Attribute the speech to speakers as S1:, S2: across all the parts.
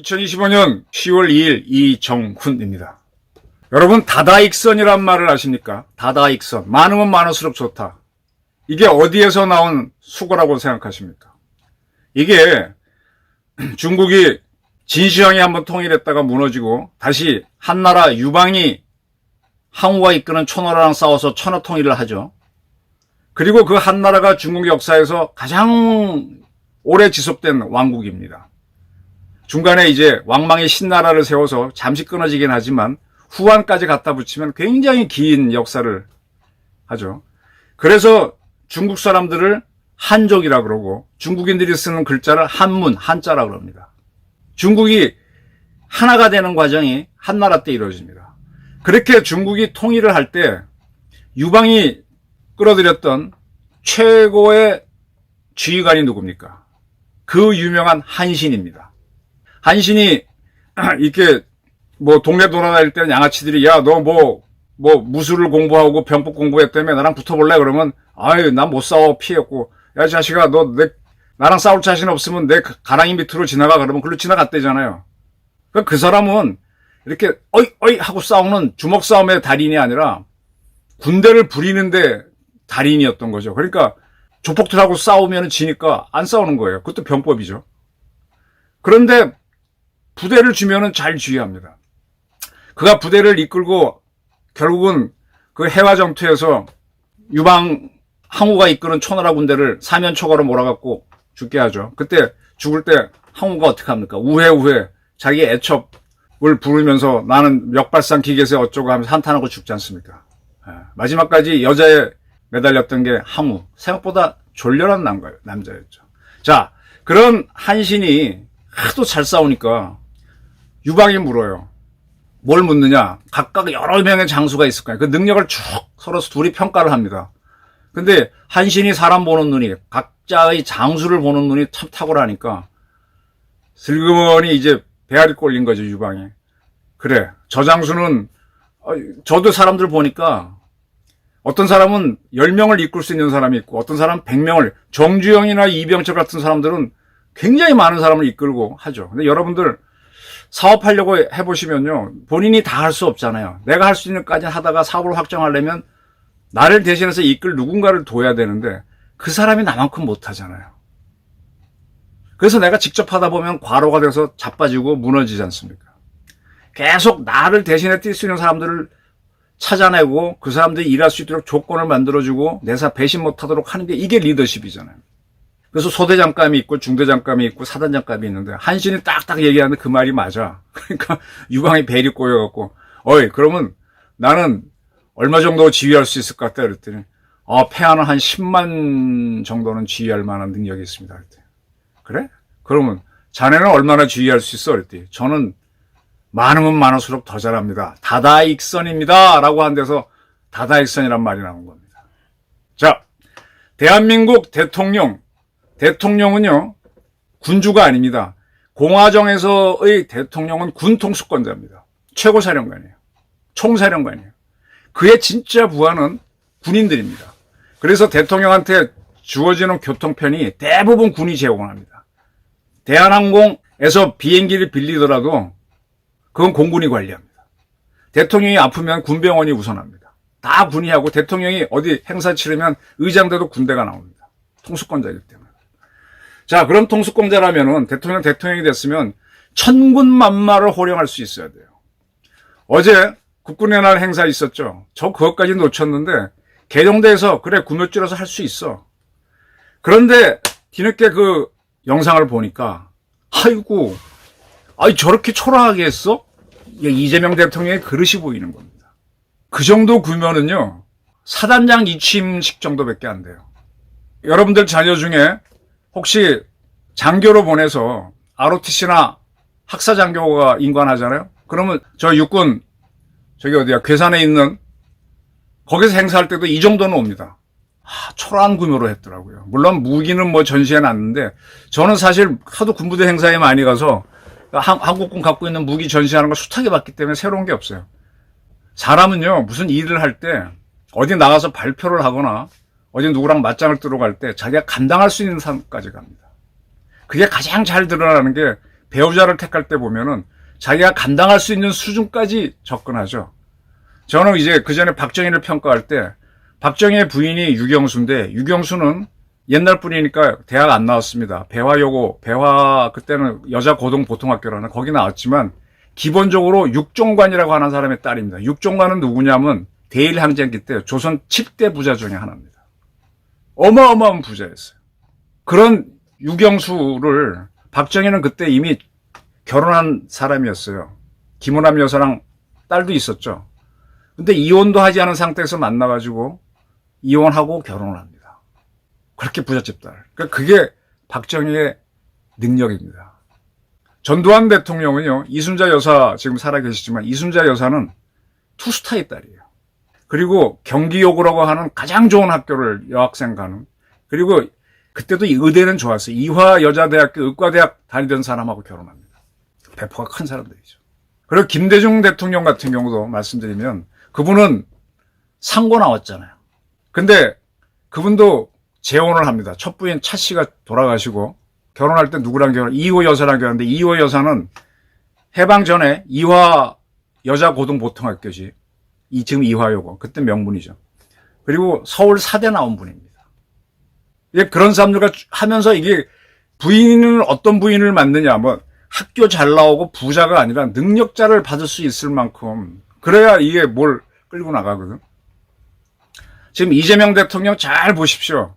S1: 2025년 10월 2일 이정훈입니다. 여러분, 다다익선이란 말을 아십니까? 다다익선. 많으면 많을수록 좋다. 이게 어디에서 나온 수고라고 생각하십니까? 이게 중국이 진시황이 한번 통일했다가 무너지고 다시 한나라 유방이 항우가 이끄는 초나라랑 싸워서 천하 통일을 하죠. 그리고 그 한나라가 중국 역사에서 가장 오래 지속된 왕국입니다. 중간에 이제 왕망이 신나라를 세워서 잠시 끊어지긴 하지만 후한까지 갖다 붙이면 굉장히 긴 역사를 하죠. 그래서 중국 사람들을 한족이라 그러고 중국인들이 쓰는 글자를 한문, 한자라 그럽니다. 중국이 하나가 되는 과정이 한나라 때 이루어집니다. 그렇게 중국이 통일을 할 때 유방이 끌어들였던 최고의 지휘관이 누굽니까? 그 유명한 한신입니다. 한신이 이렇게 뭐 동네 돌아다닐 때는 양아치들이 야, 너 뭐 무술을 공부하고 병법 공부했다며 나랑 붙어볼래? 그러면 아유, 난 못 싸워, 피했고, 야, 자식아, 너 나랑 싸울 자신 없으면 내 가랑이 밑으로 지나가. 그러면 글로 지나갔대잖아요. 그 사람은 이렇게 어이 하고 싸우는 주먹 싸움의 달인이 아니라 군대를 부리는데 달인이었던 거죠. 그러니까 조폭들하고 싸우면 지니까 안 싸우는 거예요. 그것도 병법이죠. 그런데 부대를 주면은 잘 지휘합니다. 그가 부대를 이끌고 결국은 그 해화정투에서 유방 항우가 이끄는 초나라 군대를 사면초가로 몰아갖고 죽게 하죠. 그때 죽을 때 항우가 어떻게 합니까? 우회 자기 애첩을 부르면서 나는 역발상 기계세 어쩌고 하면서 한탄하고 죽지 않습니까? 마지막까지 여자에 매달렸던 게 항우. 생각보다 졸렬한 남자였죠. 자, 그런 한신이 하도 잘 싸우니까 유방이 물어요. 뭘 묻느냐? 각각 여러 명의 장수가 있을 거예요. 그 능력을 쭉 서로 둘이 평가를 합니다. 근데 한신이 사람 보는 눈이, 각자의 장수를 보는 눈이 참 탁월하니까 슬그머니 이제 배알이 꼴린 거죠, 유방이. 그래, 저 장수는 저도 사람들 보니까 어떤 사람은 10명을 이끌 수 있는 사람이 있고 어떤 사람은 100명을, 정주영이나 이병철 같은 사람들은 굉장히 많은 사람을 이끌고 하죠. 근데 여러분들 사업하려고 해보시면요, 본인이 다 할 수 없잖아요. 내가 할 수 있는 것까지 하다가 사업을 확정하려면 나를 대신해서 이끌 누군가를 둬야 되는데 그 사람이 나만큼 못하잖아요. 그래서 내가 직접 하다 보면 과로가 돼서 자빠지고 무너지지 않습니까? 계속 나를 대신해 뛸 수 있는 사람들을 찾아내고 그 사람들이 일할 수 있도록 조건을 만들어주고 내사 배신 못하도록 하는 게 이게 리더십이잖아요. 그래서 소대장감이 있고 중대장감이 있고 사단장감이 있는데 한신이 딱딱 얘기하는데 그 말이 맞아. 그러니까 유방이 벨이 꼬여갖고 어이, 그러면 나는 얼마 정도 지휘할 수 있을 것 같다 그랬더니 폐하는 한 10만 정도는 지휘할 만한 능력이 있습니다 그랬더니 그래? 그러면 자네는 얼마나 지휘할 수 있어? 그랬더니 저는 많으면 많을수록 더 잘합니다. 다다익선입니다 라고 한 데서 다다익선이란 말이 나온 겁니다. 자, 대한민국 대통령은요 군주가 아닙니다. 공화정에서의 대통령은 군통수권자입니다. 최고사령관이에요. 총사령관이에요. 그의 진짜 부하는 군인들입니다. 그래서 대통령한테 주어지는 교통편이 대부분 군이 제공합니다. 대한항공에서 비행기를 빌리더라도 그건 공군이 관리합니다. 대통령이 아프면 군병원이 우선합니다. 다 군이 하고 대통령이 어디 행사 치르면 의장대도 군대가 나옵니다. 통수권자이기 때문에. 자, 그럼 통수권자라면은 대통령이 됐으면 천군만마를 호령할 수 있어야 돼요. 어제 국군의 날 행사 있었죠. 저 그것까지 놓쳤는데 계룡대에서 그래 구묘줄에서 할 수 있어. 그런데 뒤늦게 그 영상을 보니까 아이고, 저렇게 초라하게 했어? 이재명 대통령의 그릇이 보이는 겁니다. 그 정도 구면은요 사단장 이취임식 정도밖에 안 돼요. 여러분들 자녀 중에 혹시 장교로 보내서 ROTC나 학사장교가 인관하잖아요. 그러면 저 육군 저기 어디야 괴산에 있는 거기서 행사할 때도 이 정도는 옵니다. 초라한 구묘로 했더라고요. 물론 무기는 뭐 전시해 놨는데 저는 사실 하도 군부대 행사에 많이 가서 한국군 갖고 있는 무기 전시하는 걸 숱하게 봤기 때문에 새로운 게 없어요. 사람은요, 무슨 일을 할 때, 어디 나가서 발표를 하거나, 어디 누구랑 맞짱을 뜨러 갈 때, 자기가 감당할 수 있는 삶까지 갑니다. 그게 가장 잘 드러나는 게, 배우자를 택할 때 보면은, 자기가 감당할 수 있는 수준까지 접근하죠. 저는 이제 그 전에 박정희를 평가할 때, 박정희의 부인이 유경수인데, 유경수는 옛날 분이니까 대학 안 나왔습니다. 배화 그때는 여자 고등 보통학교라는 거기 나왔지만, 기본적으로 육종관이라고 하는 사람의 딸입니다. 육종관은 누구냐면, 대일항쟁기 때 조선 7대 부자 중에 하나입니다. 어마어마한 부자였어요. 그런 유경수를 박정희는 그때 이미 결혼한 사람이었어요. 김호남 여사랑 딸도 있었죠. 근데 이혼도 하지 않은 상태에서 만나가지고 이혼하고 결혼을 합니다. 그렇게 부잣집 딸. 그러니까 그게 박정희의 능력입니다. 전두환 대통령은요, 이순자 여사 지금 살아계시지만 이순자 여사는 투스타의 딸이에요. 그리고 경기여고라고 하는 가장 좋은 학교를 여학생 가는, 그리고 그때도 의대는 좋았어요. 이화여자대학교 의과대학 다니던 사람하고 결혼합니다. 배포가 큰 사람들이죠. 그리고 김대중 대통령 같은 경우도 말씀드리면 그분은 상고 나왔잖아요. 근데 그분도 재혼을 합니다. 첫 부인 차 씨가 돌아가시고 결혼할 때 누구랑 이호 여사랑 결혼했는데 이호 여사는 해방 전에 이화 여자 고등보통학교지. 지금 이화여고. 그때 명문이죠. 그리고 서울 사대 나온 분입니다. 그런 사람들과 하면서 이게 부인은 어떤 부인을 만드냐. 뭐 학교 잘 나오고 부자가 아니라 능력자를 받을 수 있을 만큼 그래야 이게 뭘 끌고 나가거든. 지금 이재명 대통령 잘 보십시오.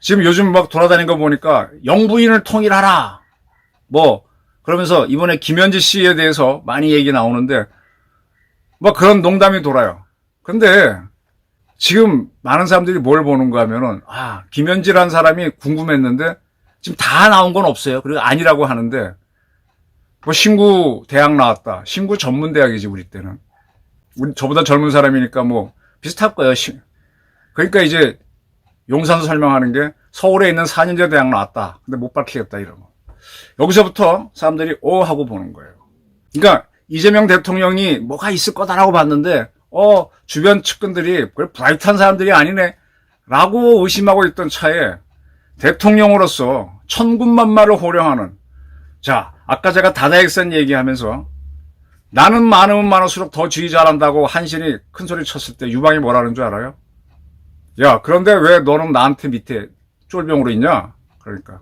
S1: 지금 요즘 막 돌아다니는 거 보니까 영부인을 통일하라. 뭐 그러면서 이번에 김현지 씨에 대해서 많이 얘기 나오는데 뭐 그런 농담이 돌아요. 근데 지금 많은 사람들이 뭘 보는가 하면은 김현지라는 사람이 궁금했는데 지금 다 나온 건 없어요. 그리고 아니라고 하는데 뭐 신구 대학 나왔다. 신구 전문 대학이지 우리 때는. 저보다 젊은 사람이니까 뭐 비슷할 거예요. 그러니까 이제 용산서 설명하는 게 서울에 있는 4년제 대학 나왔다. 근데 못 밝히겠다 이런 거. 여기서부터 사람들이 하고 보는 거예요. 그러니까 이재명 대통령이 뭐가 있을 거다라고 봤는데 주변 측근들이 그래 브라이트한 사람들이 아니네 라고 의심하고 있던 차에 대통령으로서 천군만마를 호령하는, 자 아까 제가 다다익선 얘기하면서 나는 많으면 많을수록 더 지휘 잘한다고 한신이 큰소리 쳤을 때 유방이 뭐라는 줄 알아요? 야 그런데 왜 너는 나한테 밑에 쫄병으로 있냐? 그러니까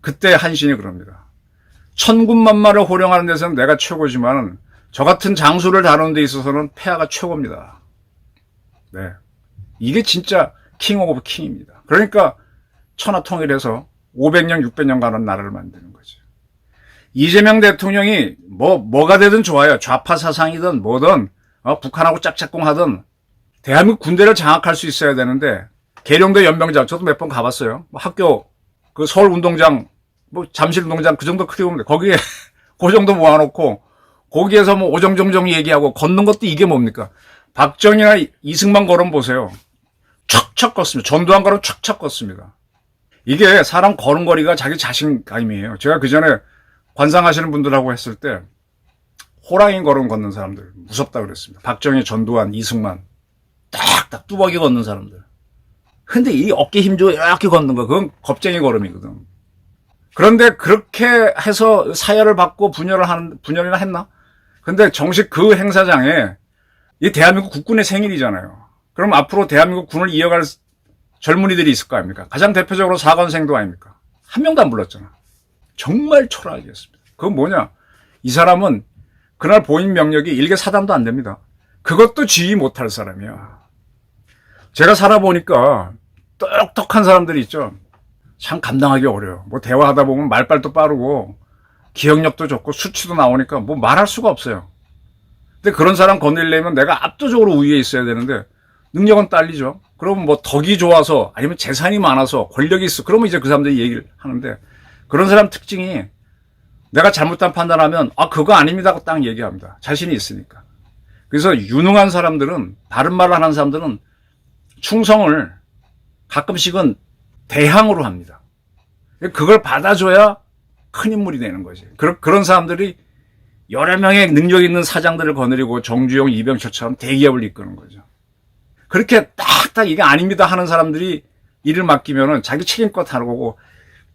S1: 그때 한신이 그럽니다. 천군만마를 호령하는 데서는 내가 최고지만 저 같은 장수를 다루는 데 있어서는 폐하가 최고입니다. 네, 이게 진짜 킹 오브 킹입니다. 그러니까 천하통일해서 500년 600년 가는 나라를 만드는 거죠. 이재명 대통령이 뭐가 되든 좋아요. 좌파 사상이든 뭐든 북한하고 짝짝꿍하든 대한민국 군대를 장악할 수 있어야 되는데, 계룡대 연병장 저도 몇 번 가봤어요. 학교 그 서울 운동장 잠실 운동장 그 정도 크게 보면 돼. 거기에 그 정도 모아놓고 거기에서 뭐 오정정정 얘기하고 걷는 것도 이게 뭡니까? 박정희나 이승만 걸음 보세요. 척척 걷습니다. 전두환 걸음 척척 걷습니다. 이게 사람 걸음걸이가 자기 자신감이에요. 제가 그 전에 관상하시는 분들하고 했을 때 호랑이 걸음 걷는 사람들 무섭다 그랬습니다. 박정희, 전두환, 이승만 딱딱 뚜벅이 걷는 사람들. 근데 이 어깨 힘주고 이렇게 걷는 거 그건 겁쟁이 걸음이거든. 그런데 그렇게 해서 사열을 받고 분열이나 했나? 근데 정식 그 행사장에 이 대한민국 국군의 생일이잖아요. 그럼 앞으로 대한민국 군을 이어갈 젊은이들이 있을 거 아닙니까? 가장 대표적으로 사관생도 아닙니까? 한 명도 안 불렀잖아. 정말 초라하겠습니다. 그건 뭐냐? 이 사람은 그날 보인 명령이 일개 사단도 안 됩니다. 그것도 지휘 못할 사람이야. 제가 살아보니까 똑똑한 사람들이 있죠. 참 감당하기 어려워. 뭐 대화하다 보면 말빨도 빠르고 기억력도 좋고 수치도 나오니까 뭐 말할 수가 없어요. 근데 그런 사람 건드리려면 내가 압도적으로 우위에 있어야 되는데 능력은 딸리죠. 그러면 뭐 덕이 좋아서 아니면 재산이 많아서 권력이 있어. 그러면 이제 그 사람들이 얘기를 하는데, 그런 사람 특징이 내가 잘못한 판단하면 그거 아닙니다 하고 딱 얘기합니다. 자신이 있으니까. 그래서 유능한 사람들은, 바른 말을 하는 사람들은 충성을 가끔씩은 대항으로 합니다. 그걸 받아줘야 큰 인물이 되는 거지. 그런 사람들이 여러 명의 능력 있는 사장들을 거느리고 정주영, 이병철처럼 대기업을 이끄는 거죠. 그렇게 딱딱 이게 아닙니다 하는 사람들이 일을 맡기면은 자기 책임껏 하는 거고,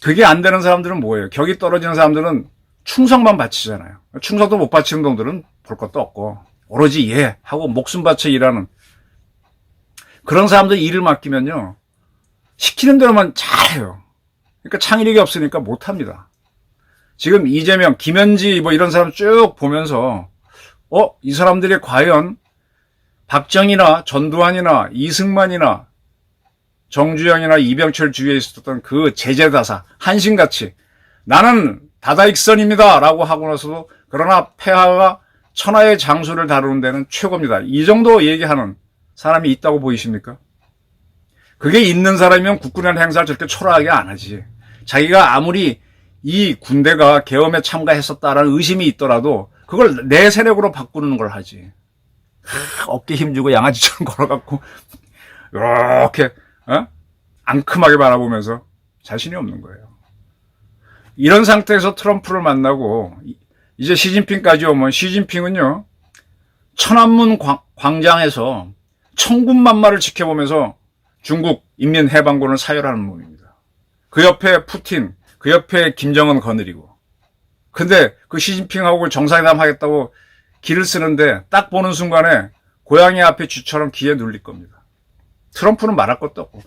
S1: 그게 안 되는 사람들은 뭐예요? 격이 떨어지는 사람들은 충성만 바치잖아요. 충성도 못 바치는 놈들은 볼 것도 없고, 오로지 예 하고 목숨 바쳐 일하는 그런 사람들이 일을 맡기면요, 시키는 대로만 잘해요. 그러니까 창의력이 없으니까 못합니다. 지금 이재명, 김현지 뭐 이런 사람 쭉 보면서 이 사람들이 과연 박정희나 전두환이나 이승만이나 정주영이나 이병철 주위에 있었던 그 제재다사 한신같이 나는 다다익선입니다 라고 하고 나서도 그러나 폐하가 천하의 장수를 다루는 데는 최고입니다, 이 정도 얘기하는 사람이 있다고 보이십니까? 그게 있는 사람이면 국군이라는 행사를 저렇게 초라하게 안 하지. 자기가 아무리 이 군대가 계엄에 참가했었다라는 의심이 있더라도 그걸 내 세력으로 바꾸는 걸 하지. 어깨 힘주고 양아지처럼 걸어갖고 이렇게 앙큼하게 바라보면서 자신이 없는 거예요. 이런 상태에서 트럼프를 만나고 이제 시진핑까지 오면, 시진핑은요 천안문 광장에서 천군만마를 지켜보면서 중국 인민해방군을 사열하는 놈입니다. 그 옆에 푸틴, 그 옆에 김정은 거느리고. 근데 그 시진핑하고 정상회담 하겠다고 길을 쓰는데 딱 보는 순간에 고양이 앞에 쥐처럼 귀에 눌릴 겁니다. 트럼프는 말할 것도 없고.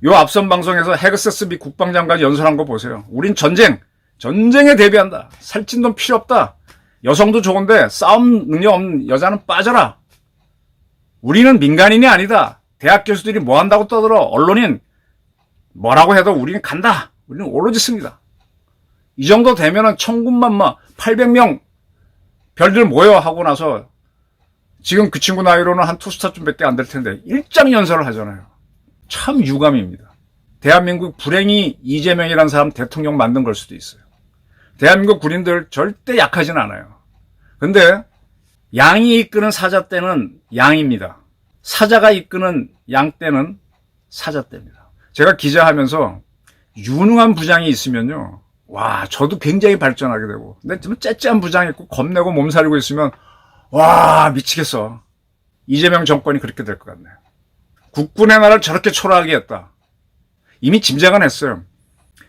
S1: 요 앞선 방송에서 헤그세스 미 국방장관이 연설한 거 보세요. 우린 전쟁에 대비한다. 살찐 돈 필요 없다. 여성도 좋은데 싸움 능력 없는 여자는 빠져라. 우리는 민간인이 아니다. 대학 교수들이 뭐 한다고 떠들어. 언론인 뭐라고 해도 우리는 간다. 우리는 오로지 씁니다. 이 정도 되면은 천군만마 800명 별들 모여 하고 나서 지금 그 친구 나이로는 한 투스타쯤밖에 안 될 텐데 일장 연설을 하잖아요. 참 유감입니다. 대한민국 불행히 이재명이라는 사람 대통령 만든 걸 수도 있어요. 대한민국 군인들 절대 약하진 않아요. 근데 양이 이끄는 사자 때는 양입니다. 사자가 이끄는 양 때는 사자 때입니다. 제가 기자하면서 유능한 부장이 있으면요, 와, 저도 굉장히 발전하게 되고, 근데 좀 째째한 부장이 있고 겁내고 몸살이고 있으면 와, 미치겠어. 이재명 정권이 그렇게 될 것 같네요. 국군의 나라를 저렇게 초라하게 했다. 이미 짐작은 했어요.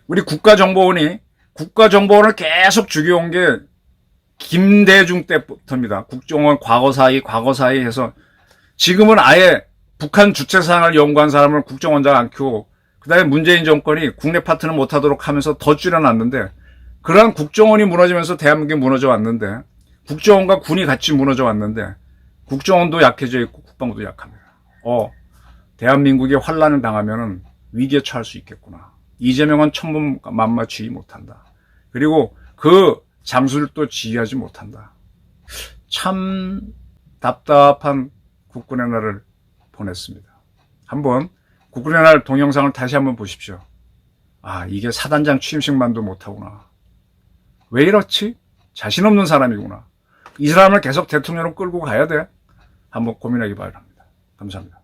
S1: 우리 국가정보원이 국가정보원을 계속 죽여온 게 김대중 때부터입니다. 국정원 과거 사이 해서 지금은 아예 북한 주체사항을 연구한 사람을 국정원장 안 키우고 그 다음에 문재인 정권이 국내 파트너 못하도록 하면서 더 줄여놨는데, 그러한 국정원이 무너지면서 대한민국이 무너져 왔는데, 국정원과 군이 같이 무너져 왔는데 국정원도 약해져 있고 국방부도 약합니다. 대한민국이 환란을 당하면은 위기에 처할 수 있겠구나. 이재명은 천문만마 지휘 못한다. 그리고 그 잠수를 또 지휘하지 못한다. 참 답답한 국군의 날을 보냈습니다. 한번 국군의 날 동영상을 다시 한번 보십시오. 아, 이게 사단장 취임식만도 못하구나. 왜 이렇지? 자신 없는 사람이구나. 이 사람을 계속 대통령으로 끌고 가야 돼? 한번 고민하기 바랍니다. 감사합니다.